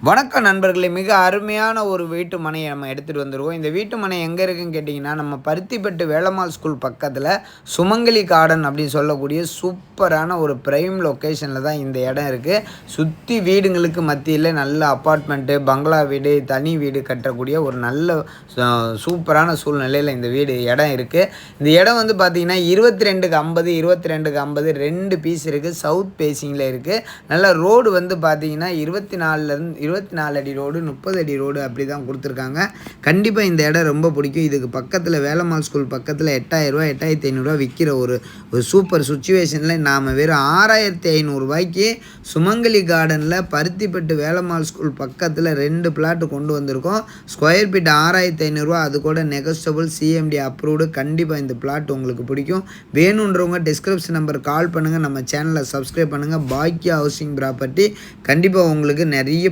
வணக்கம் நண்பர்களே, மிக அருமையான ஒரு வீட்டு மனையை நம்ம எடுத்துகிட்டு வந்துருவோம். இந்த வீட்டு மனை எங்கே இருக்குன்னு கேட்டிங்கன்னா, நம்ம பருத்திப்பட்டு வேலம்மாள் ஸ்கூல் பக்கத்தில் சுமங்கலி கார்டன் அப்படின்னு சொல்லக்கூடிய சூப்பரான ஒரு ப்ரைம் லொக்கேஷனில் தான் இந்த இடம் இருக்குது. சுற்றி வீடுங்களுக்கு மத்தியில் நல்ல அப்பார்ட்மெண்ட்டு, பங்களா வீடு, தனி வீடு கட்டக்கூடிய ஒரு நல்ல சூப்பரான சூழ்நிலையில் இந்த இடம் இருக்குது. இந்த இடம் வந்து பார்த்திங்கன்னா 22:50 22:50 2 பீஸ் இருக்குது. சவுத் பேசிங்கில் இருக்குது. நல்ல ரோடு வந்து பார்த்திங்கன்னா 24 அடி ரோடு, 30 அடி ரோடு அப்படி தான் கொடுத்துருக்காங்க. கண்டிப்பாக இந்த இடம் ரொம்ப பிடிக்கும். இதுக்கு பக்கத்தில் வேலம்மாள் ஸ்கூல் பக்கத்தில் 8000 ரூபா 8500 விற்கிற ஒரு சூப்பர் சுச்சுவேஷனில் நாம் வெறும் 6500 ரூபாய்க்கு சுமங்கலி கார்டனில் பருத்திப்பட்டு வேலம்மாள் ஸ்கூல் பக்கத்தில் 2 பிளாட்டு கொண்டு வந்திருக்கோம். ஸ்கொயர் ஃபீட் 6500 ரூபா, அது கூட நெகோசியபிள், சிஎம்டி அப்ரூவ்டு. கண்டிப்பாக இந்த பிளாட் உங்களுக்கு பிடிக்கும். வேணுன்றவங்க டிஸ்கிரிப்ஷன் நம்பர் கால் பண்ணுங்கள், நம்ம சேனலை சப்ஸ்கிரைப் பண்ணுங்கள். பாக்கியா ஹவுசிங் ப்ராப்பர்ட்டி கண்டிப்பாக உங்களுக்கு நிறைய